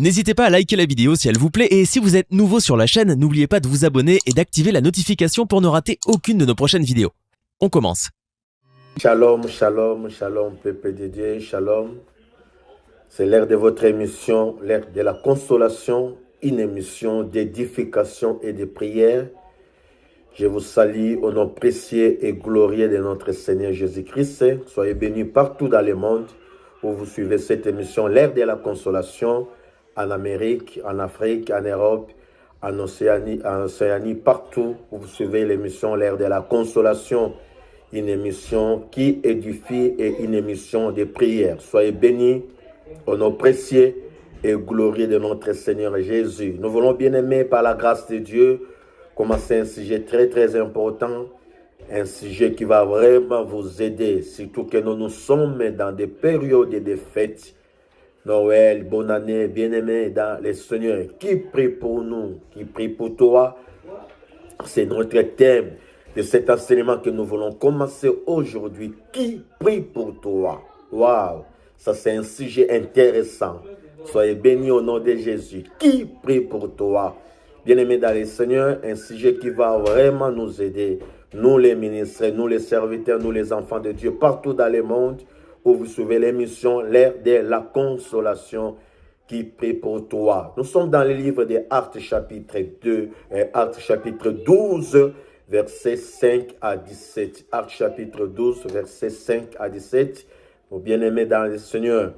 N'hésitez pas à liker la vidéo si elle vous plaît et si vous êtes nouveau sur la chaîne, n'oubliez pas de vous abonner et d'activer la notification pour ne rater aucune de nos prochaines vidéos. On commence. Shalom, shalom, shalom, peuple de Dieu, shalom. C'est l'heure de votre émission, l'heure de la consolation, une émission d'édification et de prière. Je vous salue au nom précieux et glorieux de notre Seigneur Jésus-Christ. Soyez bénis partout dans le monde où vous suivez cette émission, l'heure de la consolation, en Amérique, en Afrique, en Europe, en Océanie, partout où vous suivez l'émission, l'heure de la consolation, une émission qui édifie et une émission de prière. Soyez bénis au nom précieux et glorieux de notre Seigneur Jésus. Nous voulons bien aimer par la grâce de Dieu commencer un sujet très important, un sujet qui va vraiment vous aider, surtout que nous sommes dans des périodes de fêtes. Noël, bonne année, bien-aimés dans le Seigneur. Qui prie pour nous, qui prie pour toi, c'est notre thème de cet enseignement que nous voulons commencer aujourd'hui. Qui prie pour toi? Waouh, ça c'est un sujet intéressant. Soyez bénis au nom de Jésus. Qui prie pour toi? Bien-aimés dans le Seigneur, un sujet qui va vraiment nous aider. Nous les ministres, nous les serviteurs, nous les enfants de Dieu, partout dans le monde, où vous suivez l'émission, l'ère de la consolation, qui prie pour toi. Nous sommes dans le livre des Actes chapitre 2, Actes chapitre 12, versets 5 à 17. Actes chapitre 12, versets 5 à 17. Nos bien-aimés dans le Seigneur,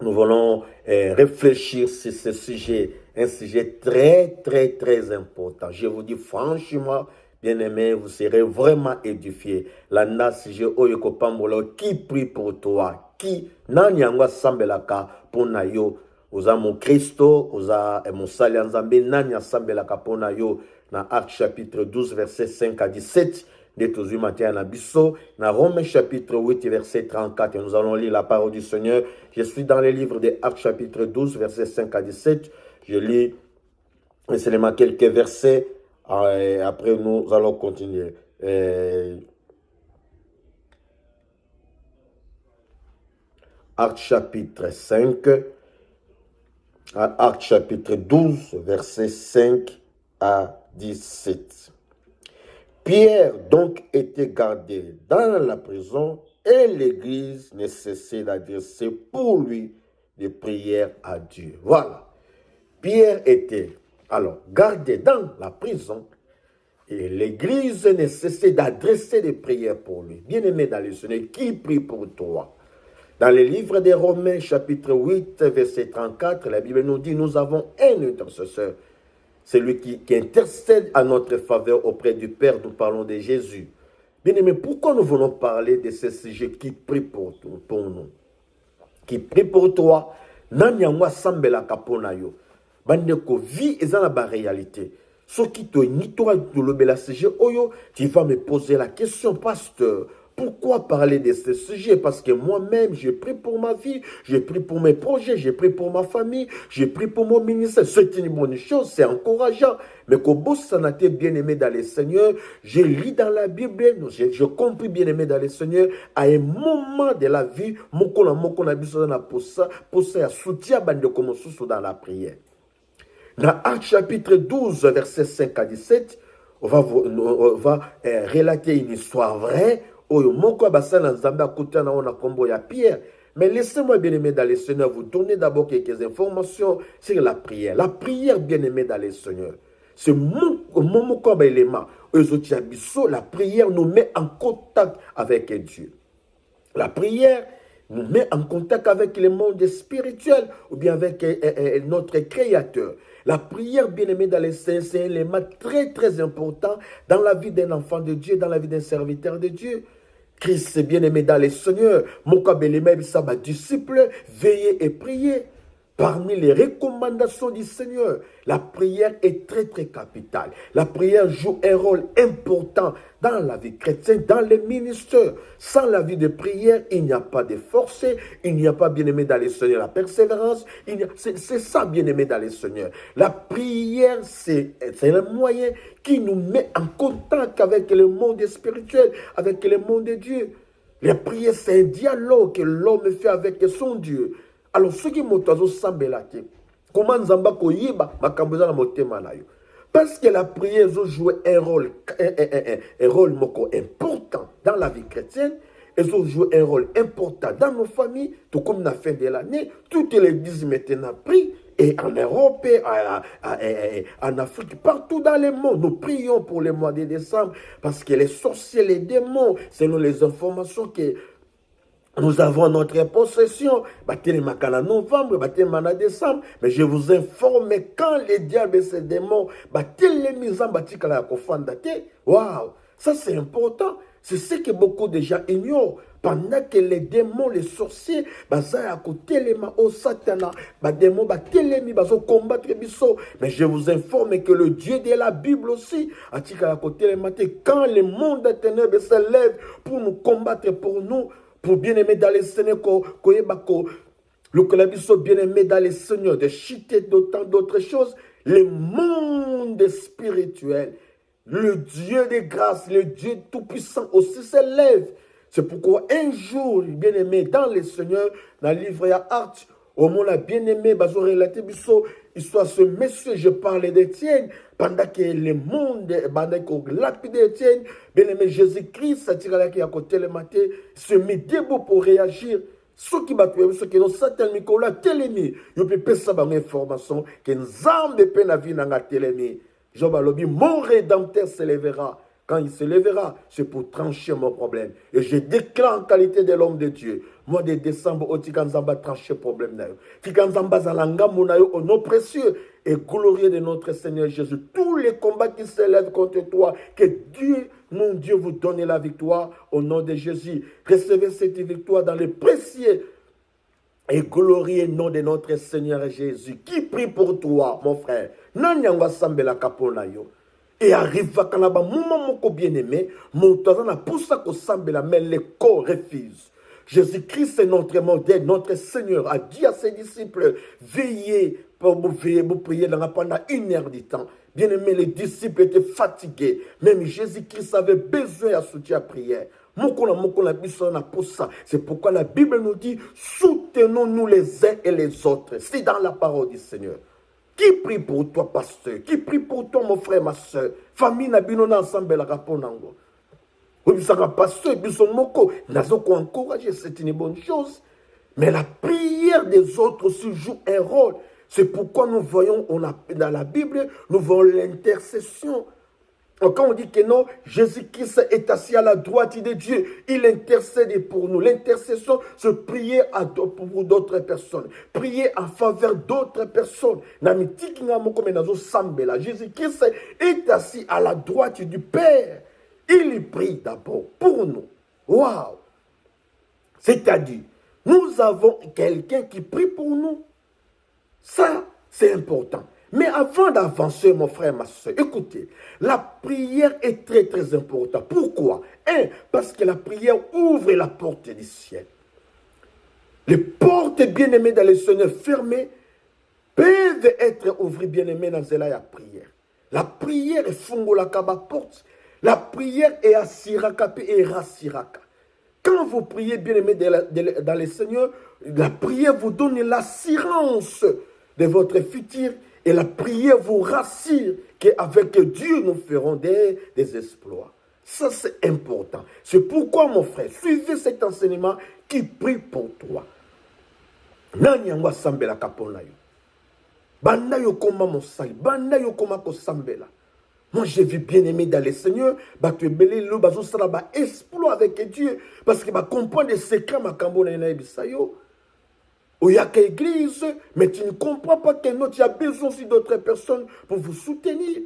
nous voulons réfléchir sur ce sujet, un sujet très important. Je vous dis franchement, bien-aimés, vous serez vraiment édifiés. Landa sujet oyoko pambolo, qui prie pour toi? Qui nani yangwa sambelaka pona yo? Oza mon Christo, oza mosali nzambe nani asambelaka pona yo? Na Acte chapitre 12 verset 5 à 17. Détourné matin na biso, na Romains chapitre 8 verset 34. Et nous allons lire la parole du Seigneur. Je suis dans le livre de Actes chapitre 12 verset 5 à 17. Je lis seulement quelques versets. Et après, nous allons continuer. Actes chapitre 5, Actes chapitre 12, versets 5 à 17. Pierre donc était gardé dans la prison et l'église ne cessait d'adresser pour lui des prières à Dieu. Voilà. Pierre était alors gardé dans la prison et l'église ne cessait d'adresser des prières pour lui. Bien-aimé dans le Seigneur, qui prie pour toi? Dans le livre des Romains, chapitre 8, verset 34, la Bible nous dit, nous avons un intercesseur, celui qui intercède à notre faveur auprès du Père. Nous parlons de Jésus. Bien-aimé, pourquoi nous voulons parler de ce sujet qui prie pour nous? Qui prie pour toi? Nani yangwa sambela kapona yo? Bandeko, vie est dans la réalité. Ce qui te ni toi de l'obéla sujet, tu vas me poser la question, pasteur. Pourquoi parler de ce sujet? Parce que moi-même, j'ai pris pour ma vie, j'ai pris pour mes projets, j'ai pris pour ma famille, j'ai pris pour mon ministère. C'est une bonne chose, c'est encourageant. Mais qu'au bout de bien aimé dans le Seigneur, je lis dans la Bible, je compris bien aimé dans le Seigneur, à un moment de la vie, moko na biso na posa ya soutien bande comme sous dans la prière. Dans Actes chapitre 12, verset 5 à 17, on va relater une histoire vraie. Pierre. Mais laissez-moi, bien-aimé dans le Seigneur, vous donner d'abord quelques informations sur la prière. La prière, bien-aimé dans le Seigneur, c'est mon élément. La prière nous met en contact avec Dieu. La prière nous met en contact avec le monde spirituel ou bien avec notre Créateur. La prière, bien-aimée dans les saints, c'est un élément très important dans la vie d'un enfant de Dieu, dans la vie d'un serviteur de Dieu. Christ, bien-aimé dans le Seigneur, mon disciple, veillez et priez. Parmi les recommandations du Seigneur, la prière est très capitale. La prière joue un rôle important dans la vie chrétienne, dans les ministères. Sans la vie de prière, il n'y a pas de force, il n'y a pas, bien-aimé dans le Seigneur, la persévérance. C'est ça, bien-aimé dans le Seigneur. La prière, c'est un moyen qui nous met en contact avec le monde spirituel, avec le monde de Dieu. La prière, c'est un dialogue que l'homme fait avec son Dieu. Alors, ce qui m'ont sambelaki, Comment Nzamba koyiba makambo na motema na yo. Parce que la prière joue un rôle important dans la vie chrétienne. Elles ont joué un rôle important dans nos familles, tout comme la fin de l'année. Toutes les églises maintenant prient, et en Europe, en Afrique, partout dans le monde. Nous prions pour le mois de décembre, parce que les sorciers, les démons, selon les informations que nous avons notre possession, en novembre, en décembre, mais je vous informe, quand les diables et ces démons, waouh, ça c'est important. C'est ce que beaucoup de gens ignorent. Pendant que les démons, les sorciers, mais je vous informe que le Dieu de la Bible aussi, quand le monde des ténèbres se lève pour nous combattre, pour nous, pour bien-aimer dans les Seigneur, le Colabiso bien-aimé dans les Seigneurs, de chiter d'autant d'autres choses, le monde spirituel, le Dieu de grâce, le Dieu tout-puissant aussi se lève. C'est pourquoi un jour, bien-aimé dans les Seigneurs, dans le livre à Art, au monde bien-aimé, bazo relaté biso, histoire ce monsieur, je parlais d'Étienne, pendant que le monde, pendant que lapide d'Étienne, bien-aimé Jésus-Christ, ça tire là qui à côté le matin, se met debout pour réagir. Ceux qui battent, ceux qui ont certains Nicolas, télémi, ils peuvent ça dans l'information, que nous avons de la vie dans la télémi. Job a lobby, mon rédempteur se lèvera. Quand il se lèvera, c'est pour trancher mon problème. Et je déclare en qualité de l'homme de Dieu. Mois de décembre, Otikanzamba trancher problème. Tikanzamba zalanga munayo au nom précieux et glorieux de notre Seigneur Jésus. Tous les combats qui s'élèvent contre toi, que Dieu, mon Dieu, vous donne la victoire au nom de Jésus. Recevez cette victoire dans le précieux et glorieux nom de notre Seigneur Jésus. Qui prie pour toi, mon frère? Nanyangwa sambela kapona yo. Et arrive à Kanaba, moment bien aimé, mon temps a poussé à sambela, mais le corps refuse. Jésus-Christ est notre modèle, notre Seigneur a dit à ses disciples, veillez pour vous prier pendant 1 heure du temps. Bien aimé, les disciples étaient fatigués. Même Jésus-Christ avait besoin de soutien à prière. C'est pourquoi la Bible nous dit, soutenons-nous les uns et les autres. C'est dans la parole du Seigneur. Qui prie pour toi, pasteur? Qui prie pour toi, mon frère, ma soeur? Famille na binona ensemble la raponango. Oui, ça va pasteur, bison moko. Nazoko encourager, c'est une bonne chose. Mais la prière des autres aussi joue un rôle. C'est pourquoi nous voyons, dans la Bible, nous voyons l'intercession. Quand on dit que non, Jésus-Christ est assis à la droite de Dieu, il intercède pour nous. L'intercession, c'est prier pour d'autres personnes, prier en faveur d'autres personnes. Jésus-Christ est assis à la droite du Père. Il prie d'abord pour nous. Waouh! C'est-à-dire, nous avons quelqu'un qui prie pour nous. Ça, c'est important. Mais avant d'avancer, mon frère, ma soeur, écoutez, la prière est très, très importante. Pourquoi? Parce que la prière ouvre la porte du ciel. Les portes bien-aimées dans le Seigneur fermées peuvent être ouvertes bien-aimées dans la prière. La prière est fungola kaba porte. La prière est assiraka et rassiraka. Quand vous priez bien-aimé dans le Seigneur, la prière vous donne l'assurance de votre futur. Et la prière vous rassure qu'avec Dieu, nous ferons des exploits. Ça, c'est important. C'est pourquoi, mon frère, suivez cet enseignement qui prie pour toi. Nanyangwa sambela kapona yo. Banda yo koma mosali. Banda yo koma ko sambela. Moi, je vis bien aimé dans le Seigneur. Tu es belé le bazo sala ba exploit avec Dieu. Parce que comprendre les secrets ma kambona na ebisayo. Il y a qu'une église, mais tu ne comprends pas que nous, tu as besoin aussi d'autres personnes pour vous soutenir.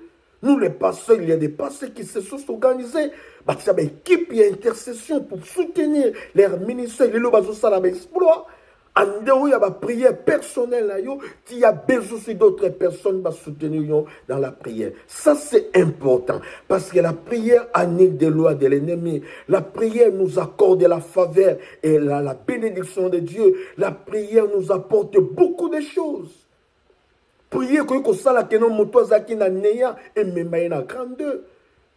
Nous, les pasteurs, il y a des pasteurs qui se sont organisés. Tu as une équipe, il y a une intercession pour soutenir leurs ministères. Les gens qui ont exploit. En dehors, il y a une prière personnelle. Il y a besoin aussi d'autres personnes pour soutenir dans la prière. Ça, c'est important. Parce que la prière annule des lois de l'ennemi. La prière nous accorde la faveur et la bénédiction de Dieu. La prière nous apporte beaucoup de choses. Prier que ça que nous motos qui na neya et même na grandeur.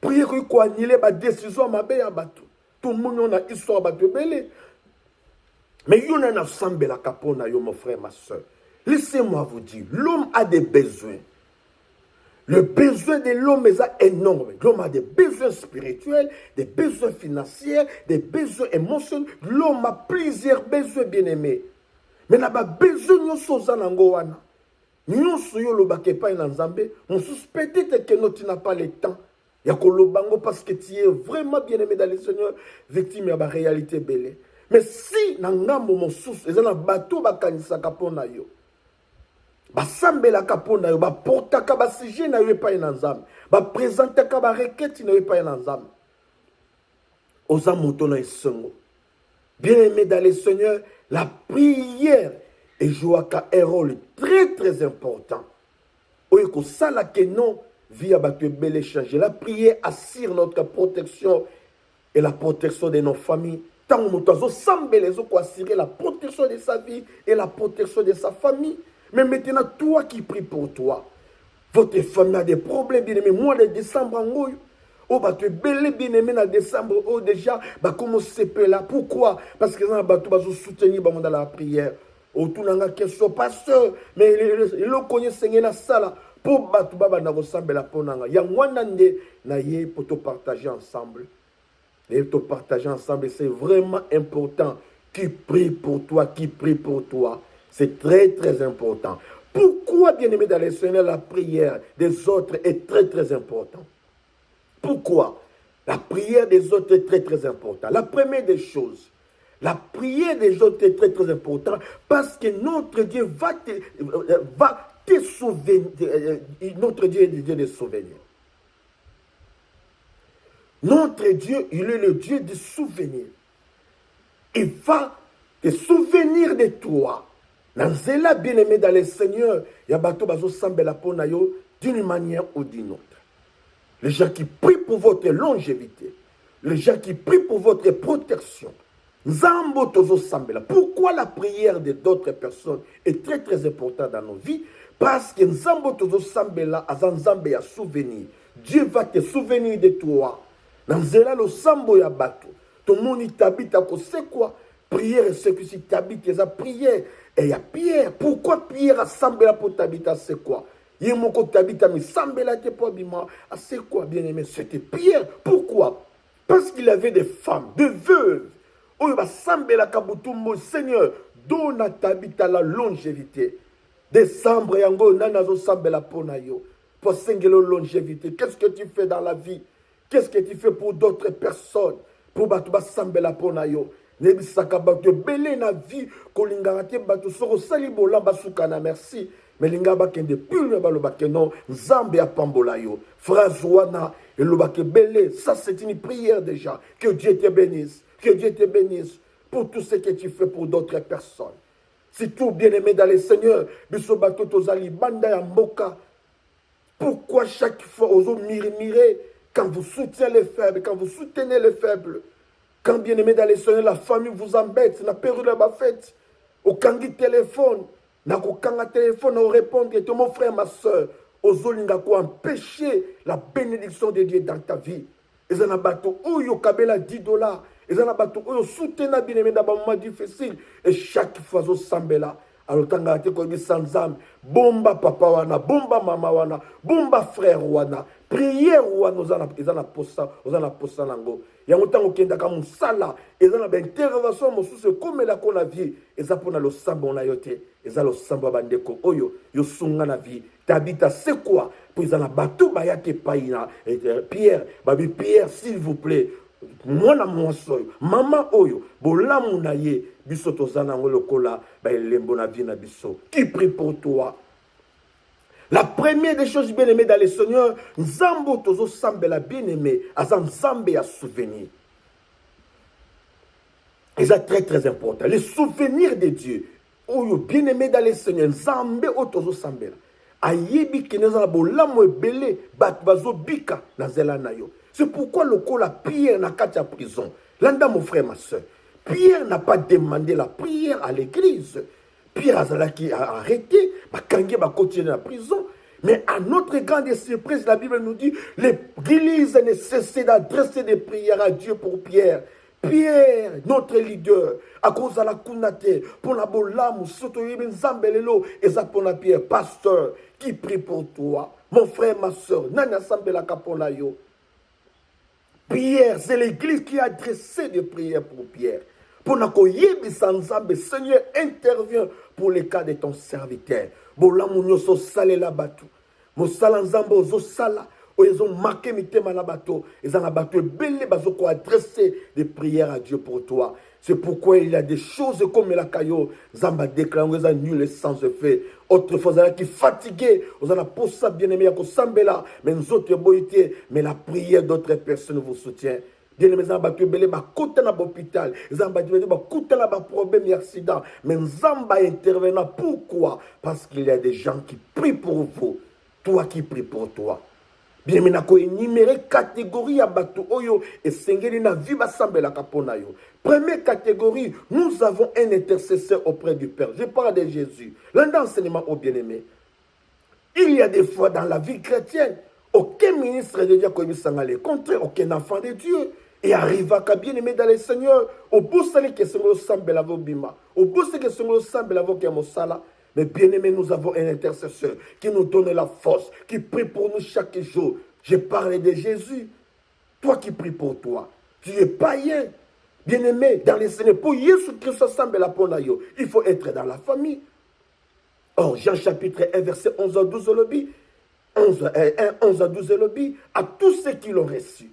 Prier que annuler la décision ma be abatu. Tout le monde a histoire batu belé. Mais il y a un ensemble la capona, mon frère, ma soeur. Laissez-moi vous dire, l'homme a des besoins. Le besoin de l'homme est énorme. L'homme a des besoins spirituels, des besoins financiers, des besoins émotionnels. L'homme a plusieurs besoins bien-aimés. Mais là-bas, besoin de choses wana. Nous sommes peut-être que tu n'as pas le temps. Parce que tu es vraiment bien-aimé dans le Seigneur, victime de la réalité belle. Mais si, dans mon sous, ils ont un bateau, basambelaka mpona yo baportaka basije na yo epai na nzambe baprésentaka bareketi na yo epai na nzambe oza moto na esengo. Bien aimé dans le Seigneur, la prière ejouaka un rôle très très important oyo kosalaka non via bato ebele changer. La prière assure notre protection et la protection de nos familles. Tant moto azosambela ezokoassure la protection de sa vie et la protection de sa famille. Mais maintenant, toi qui prie pour toi, votre famille a des problèmes, bien aimé. Mois de décembre, oh, bah, tu es bel bien aimé en décembre, oh, déjà, bah, comment c'est là? Pourquoi? Parce que dans le soutenir dans la prière. Oh, tout n'a question, pasteur, mais le connaît Seigneur na sala. Pour battre, bah, na ressemble la ponanga. Ya wanande, na ye, pour te partager ensemble. Et te partager ensemble, c'est vraiment important. Qui prie pour toi, qui prie pour toi. C'est très, très important. Pourquoi, bien-aimé dans le Seigneur, la prière des autres est très, très importante? Pourquoi? La prière des autres est très, très importante. La première des choses, la prière des autres est très, très importante parce que notre Dieu va te souvenir. Notre Dieu est le Dieu des souvenirs. Notre Dieu, il est le Dieu des souvenirs. Il va te souvenir de toi. Nanzela bien-aimé dans le Seigneur, yabato bazo sambela pona yo d'une manière ou d'une autre. Les gens qui prient pour votre longévité, les gens qui prient pour votre protection. Nzambo tozo sambela. Pourquoi la prière de d'autres personnes est très très importante dans nos vies? Parce que Nzambo tozo sambela azanzambe ya souvenir. Dieu va te souvenir de toi. Nanzela lo sambo ya bato. Ton moni tabita ko c'est quoi? Prière, c'est que si tu habites, il y a prière. Et il y a Pierre. Pourquoi Pierre a semblé pour t'habiter? C'est quoi? Il y a mon côté t'habiter, mais semblé pour bima. C'est quoi, bien aimé? C'était Pierre. Pourquoi? Parce qu'il avait des femmes, des veuves. Oh, il va sembler la kabutumbo. Seigneur, donne à t'habiter la longévité. Décembre, yango, nanazo sembla pona yo. Pour sengelo longévité. Qu'est-ce que tu fais dans la vie? Qu'est-ce que tu fais pour d'autres personnes? Pour batuba sembla pona yo. Nebisaka bato belé na vie kolingate bato soko sali bolamba sukana merci mais linga bakende pulwe balobake non nzambe apambola yo phrase wana elobake belé. Ça c'est une prière déjà. Que Dieu te bénisse, que Dieu te bénisse pour tout ce que tu fais pour d'autres personnes. Si tout bien aimé dans le Seigneur biso bato tozali banda ya mboka. Pourquoi chaque fois ozo murmurer quand vous soutenez les faibles, quand vous soutenez les faibles? Quand bien aimé dans les Seigneur, la famille vous embête, na période la fête, au kangi téléphone, na ko kanga téléphone, au répondre, et mon frère, ma soeur, aux zolinga ko empêcher la bénédiction de Dieu dans ta vie. Ils en abattent où yo kabela $10, ils en abattent où yo soutenir bien aimé dans un moment difficile, et chaque fois au sambela. Alors tanga te ko bi sanzam, bomba papa wana, bomba mama wana, bomba frère wana, prière wana ozana posa nango. Yango tango kenda ka musala, ezana ba intervention mosusu comme la ko na vie, eza pona lo samba na yote, eza lo samba bandeko oyo yo sunga na vie. Tabita c'est quoi? Pour ezana batou ba yake paina, Pierre, babi Pierre s'il vous plaît. Mwana mwasoyo mama oyo bolamu na ye biso tozana ngolo kola ba elembo na vie na biso. Qui prie pour toi? La première des choses bien aimées dans le Seigneur, nzambo tozo sambela bien aimé azan nzambe à souvenir. Et c'est très très important. Les souvenirs de Dieu oyo bien aimé dans le Seigneur nzambe otozo sambela ayebi keneza bolamu ebele bat bazo bika na zela na yo. C'est pourquoi le col la Pierre n'a qu'à prison. L'anda mon frère, ma soeur. Pierre n'a pas demandé la prière à l'église. Pierre a arrêté, il va continuer la prison. Mais à notre grande surprise, la Bible nous dit l'église ne cessait d'adresser des prières à Dieu pour Pierre. Pierre, notre leader, à cause de la kunate, pour la bolamu, soto yebe nzambelelo, et ça pour la Pierre, pasteur, qui prie pour toi, mon frère, ma soeur, nana sambela kapona yo. Pierre, c'est l'église qui a adressé des prières pour Pierre. Pour nako yebi sanzambe, Seigneur, intervient pour les cas de ton serviteur. Bolamu nyoso sale la batu, mo salanzambo zo sala. Ils ont marqué mitema na bateau. Ils ont battu belé bazoko adressé des prières à Dieu pour toi. C'est pourquoi il y a des choses comme la caillou. Zamba déclaré, ils ont nul sans effet. Autrefois, ils ont qui fatigué. Ils ont pour ça bien aimé, ils ont sambela. Mais nous autres boité. Mais la prière d'autres personnes vous soutient. Bien aimé, ils ont battu belé, bah côté na l'hôpital. Ils ont battu belé, bah côté na problème et accident. Mais Zamba intervenant. Pourquoi? Parce qu'il y a des gens qui prient pour vous. Toi qui pries pour toi. Bien, mais nako énumérer catégorie à bateau oyo et sengeli na vie basambela kapona yo. Première catégorie, nous avons un intercesseur auprès du Père. Je parle de Jésus. L'un d'enseignement au bien-aimé. Il y a des fois dans la vie chrétienne, aucun ministre de Dieu comme il contraire, aucun enfant de Dieu. Et arriva qu'à bien-aimé dans le Seigneur, au bout de que sengolo sambela vo bima, au bout de que sengolo sambela vo kemosala. Mais bien aimé, nous avons un intercesseur qui nous donne la force, qui prie pour nous chaque jour. Je parle de Jésus. Toi qui pries pour toi. Tu es païen. Bien aimé, dans les Seigneurs. Pour Jésus Christ, il faut être dans la famille. Or, Jean chapitre 1, verset 11 à 12, 11 à 12, à tous ceux qui l'ont reçu.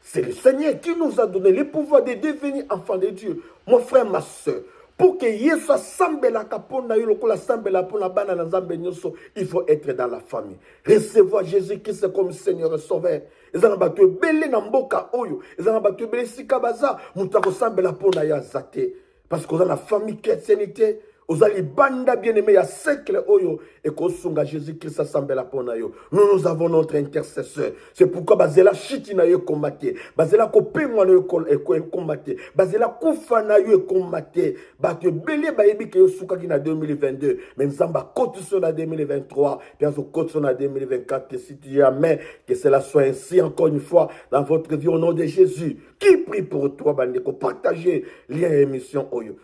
C'est le Seigneur qui nous a donné le pouvoir de devenir enfants de Dieu. Mon frère, ma soeur. Pour que Yesu sambela kapona yo lokola sambela pona bana na nzambe nyoso, il faut être dans la famille. Recevoir Jésus-Christ comme Seigneur et Sauveur. Ezana batu belé na mboka oyo, ezana batu belé sikabaza, mutako sambela pona ya zate. Parce que dans la famille chrétienté, ozali banda bien-aimé ya siècle oyo et kosunga Jésus-Christ sambela pona yo. Nous avons notre intercesseur. C'est pourquoi bazela chiti na yo komate, bazela kopengwa na yo komate, bazela kufa na yo komate, batu belé bayebi ke yo suka ki na 2022, mais nzamba kote sur na 2023, puis on kote sur na 2024 que si tu amen que cela soit ainsi encore une fois dans votre vie au nom de Jésus. Qui prie pour toi bandeko, partagez lien émission oyo.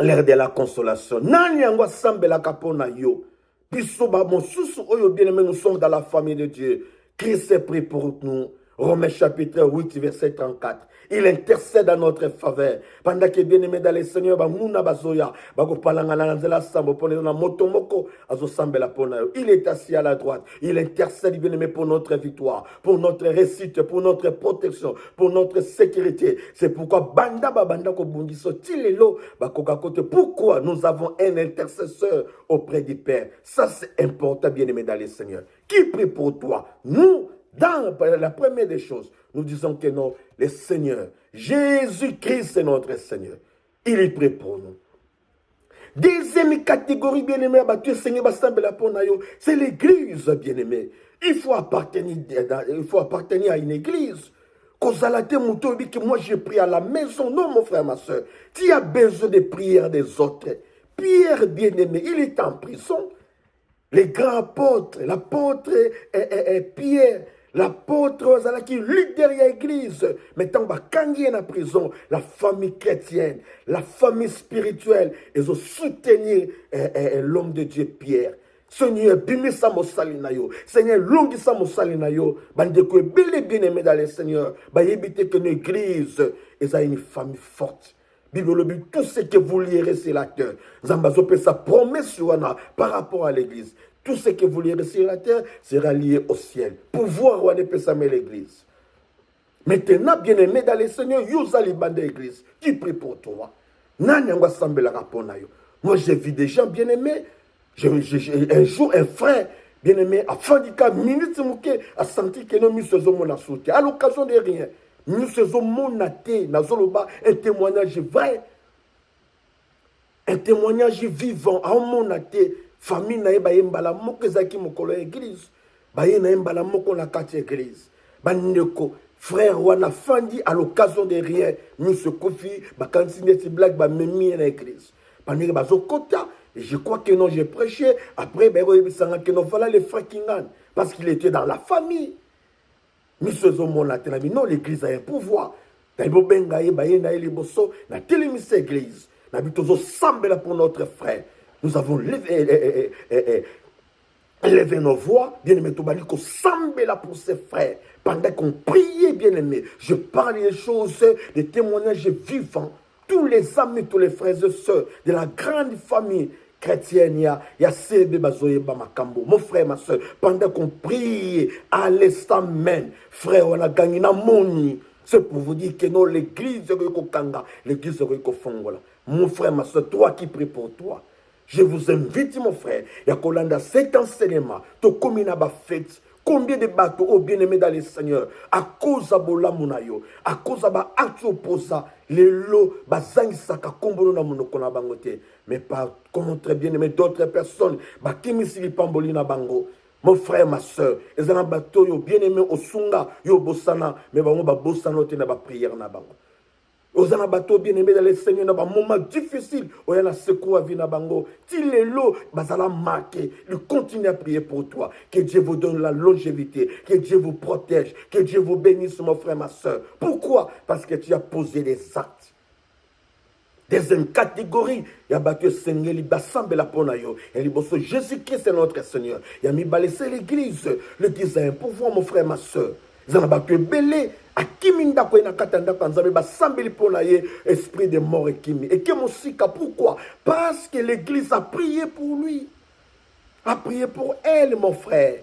L'air de la consolation. Nani angwa sambela kapona yo. Biso ba mosusu oyo bien-aimé, nous sommes dans la famille de Dieu. Christ est pris pour nous. Romains chapitre 8, verset 34. Il intercède à notre faveur. Pendant que bien-aimé dans le Seigneur, Mouna Bazoya, il est assis à la droite. Il intercède, bien-aimé, pour notre victoire, pour notre réussite, pour notre protection, pour notre sécurité. C'est pourquoi pourquoi nous avons un intercesseur auprès du Père. Ça, c'est important, bien-aimé dans le Seigneur. Qui prie pour toi? Nous, dans la première des choses, nous disons que non, le Seigneur, Jésus-Christ est notre Seigneur. Il est prêt pour nous. Deuxième catégorie, bien-aimé, c'est l'église, bien-aimé. Il faut appartenir à une église. Moi, j'ai prié à la maison. Non, mon frère, ma soeur. Tu as besoin de prières des autres. Pierre, bien-aimé, il est en prison. Les grands apôtres, l'apôtre Pierre, l'apôtre qui lutte derrière l'église, mais tant qu'il est en prison, la famille chrétienne, la famille spirituelle, ils ont soutenu l'homme de Dieu Pierre. Seigneur, bimisa mosalina yo. Seigneur, longisa mosalina yo. Bandeko bel bien aimé dans le Seigneur. Ba éviter que l'église ait une famille forte. Bible, tout ce que vous lirez sur la terre, Zambazo peut sa promesse par rapport à l'église. Tout ce que vous lirez sur la terre sera lié au ciel. Pouvoir ou peut s'amener l'église. Maintenant, bien aimé dans le Seigneur, Yusa Liban de l'église. Qui prie pour toi? Nani anga sambela rapona yo. Moi, j'ai vu des gens bien aimés. Un jour, un frère bien aimé, a fandika minute mouké, a senti que nous sommes mon assoute. À l'occasion de rien. Nous sommes mon athée, un témoignage vrai, un témoignage vivant, à mon athée, famille na eba yembala moko zaki mokolo église, baye na yembala moko na kati église, bandeko, frère wana fandi à l'occasion de rien, nous se confie, bakansiné si blague, ba memi na église, bandeko bazokota. Et je crois que non, j'ai prêché. Après, que non, voilà les frères Kingan. Parce qu'il était dans la famille. Nous faisons mon atelier. Non, l'église a un pouvoir. Benga ye bayenda ye liboso na télémise église. Na bitozo sambela pour notre frère. Nous avons levé nos voix, bien-aimé Tobaliko, sambela pour ses frères. Pendant qu'on priait, bien-aimé, je parle des choses, des témoignages vivants. Tous les amis, tous les frères et sœurs de la grande famille chrétienne, il y a Sebe Bazoye Bamakambo, mon frère, ma soeur, pendant qu'on prie à l'instant même, frère, on a gagné na moni. C'est pour vous dire que non, l'église de Kanga, l'église de Fongola. Mon frère, ma soeur, toi qui pries pour toi, je vous invite, mon frère, il y a Kolanda, cet enseignement, to komina ba fête. Combien de bateaux ont bien aimé dans le Seigneur à cause de bola munayo, à cause de ba acte opposa, les lots, bazang saka kombono na monoko na bangote, mais par contre bien aimé d'autres personnes, ba kimisi li pamboli na bango. Mon frère, ma soeur, ils ont un bateau yo bien aimé au sunga yo bosana, mais ba bosana te na ba prière na bango. Aux un bateau bien aimé dans le Seigneur, dans un moment difficile, où il y a secours à vie na bango. Si les lots, bazala marqué, il continue à prier pour toi. Que Dieu vous donne la longévité, que Dieu vous protège, que Dieu vous bénisse, mon frère, ma soeur. Pourquoi? Parce que tu as posé des actes. Deuxième catégorie, il y a battu Seigneur, il bassemble la ponayo. Et il dit, Jésus-Christ est notre Seigneur. Il a mis balayé l'église. L'église a un pouvoir, mon frère, ma soeur. Ils ont battu belé. A kiminda ko ina katanda kanzabe ba sambeli pona ye esprit de mort et kimi. Et que mon sika pourquoi? Parce que l'église a prié pour lui. A prié pour elle, mon frère.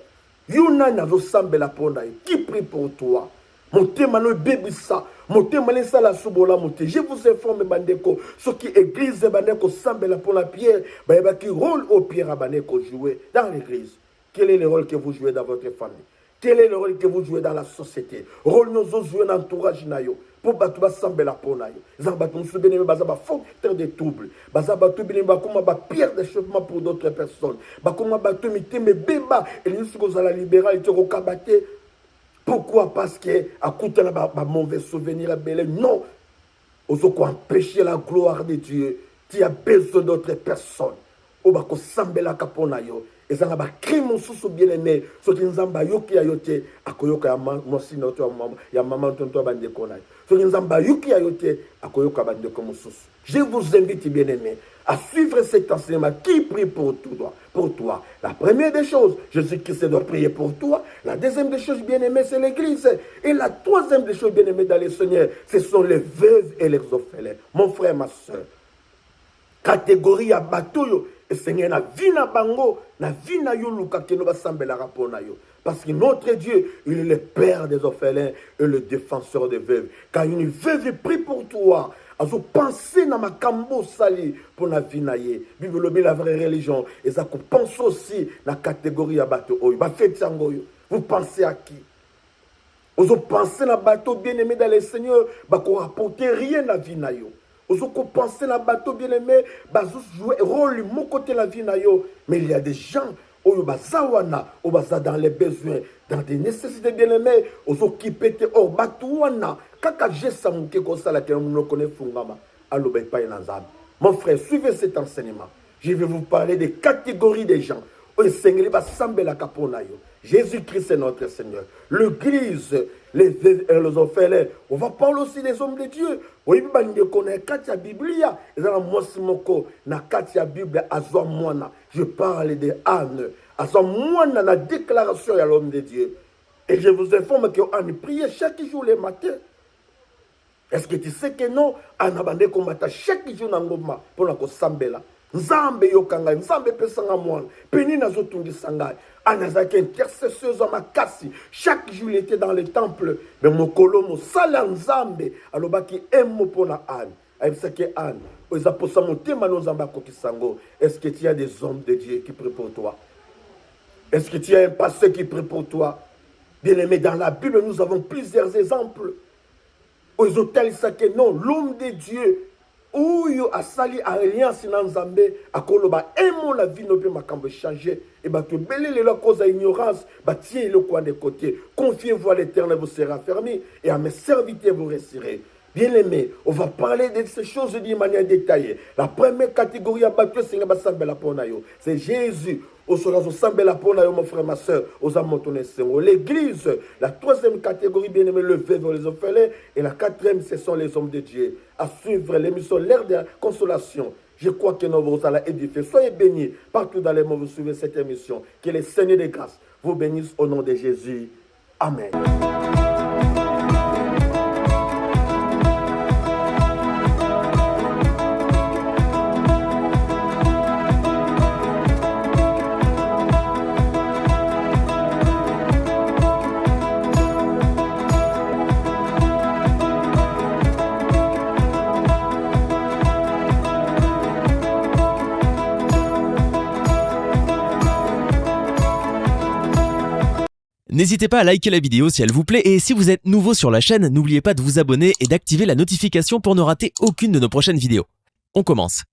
Yuna nazo sambela pona ye. Qui prie pour toi? Mon témano bébissa. Mon témano sala subola monte. Je vous informe bandeko. Ce qui église bandeko sambela pona pierre. Ba qui rôle au pierre bandeko jouer dans l'église. Quel est le rôle que vous jouez dans votre famille? Quel est le rôle que vous jouez dans la société? Rôle nous jouons dans l'entourage nayo. Pour battre sambé la ponayo. Zambatu nous souvenez bazaba facteur de trouble. Bazaba tout bien bakuma ba pierre d'échauffement pour d'autres personnes. Bakuma batu mité me beba et nous sommes à la libéralité au kabaté. Pourquoi? Parce que à côté là ba mauvais souvenir à belé. Non. Ozo ko empêcher la gloire de Dieu. Tu as besoin d'autres personnes. Obako sambé la kaponayo. Et ça n'a pas crime sous bien aimé. Ce qui nous a yoki ayote, akoyoka ya mosi na oto ya maman tonto bande konai. Ce qui nous a yoki ayote, akoyoka bande komusus. Je vous invite bien aimé à suivre cet enseignement qui prie pour toi. La première des choses, Jésus-Christ doit prier pour toi. La deuxième des choses bien aimé, c'est l'église. Et la troisième des choses bien aimé dans le Seigneur, ce sont les veuves et les orphelins. Mon frère, ma soeur. Catégorie à bateau. Et Seigneur, na vina bango, na vina yuluka keno basambela rapona yo. Parce que notre Dieu, il est le Père des orphelins et le défenseur des veuves. Quand une veuve prie pour toi, à vous penser dans ma cambo sali pour la vina ye. Bible la vraie religion. Et ça pense aussi dans la catégorie à bateau. Vous pensez à qui? Vous pensez dans bateau bien aimé dans le Seigneur, bah qu'on rapporte rien à vina yo. Vous pensez dans le bateau bien aimé, vous jouez rôle mon côté la vie mais il y a des gens où dans les besoins, dans des nécessités bien aimées, vous qui pété hors bateau kaka gesta muke ko sala ke nous connaît fungama allo bay pa nanzab. Mon frère, suivez cet enseignement. Je vais vous parler des catégories des gens. Jésus-Christ est notre Seigneur. L'église, les orphelins. On va parler aussi des hommes de Dieu. Oui, je parle de Anne. La déclaration à l'homme de Dieu. Et je vous informe qu'Anne priait chaque jour le matin. Est-ce que tu sais que non? Anne a combattu chaque jour dans l'homme pour la sambela. Nzambe yokanga, nzambe pesanga mwana, peni nazotungi sangai. Anazaki intercesseuse en makasi. Chaque jour il était dans le temple. Mais mon kolomo sala nzambe, alobaki emo pona Anne. Aïbsake Anne, ozaposa motema no nzamba kokisango. Est-ce que tu as des hommes de Dieu qui prient pour toi? Est-ce que tu as un pasteur qui prie pour toi? Bien-aimé, dans la Bible, nous avons plusieurs exemples. Aux hôtels, non, l'homme de Dieu. Ouyo asali alliance na nzambe akoloba emo la vie no pe makambo changer et ba to belele la cause à ignorance ba tie le coin de côté. Confiez-vous à l'Éternel, vous serez affermis et à mes serviteurs vous réussirez. Bien-aimés, on va parler de ces choses d'une manière détaillée. La première catégorie à battre, c'est Jésus. Au mon frère, ma soeur, l'église. La troisième catégorie, bien-aimé, le veuve, les orphelins. Et la quatrième, ce sont les hommes de Dieu. À suivre l'émission L'Air de la Consolation. Je crois que nous vous allons édifier. Soyez bénis partout dans les mondes, vous suivez cette émission. Que le Seigneur des grâces vous bénisse au nom de Jésus. Amen. N'hésitez pas à liker la vidéo si elle vous plaît et si vous êtes nouveau sur la chaîne, n'oubliez pas de vous abonner et d'activer la notification pour ne rater aucune de nos prochaines vidéos. On commence.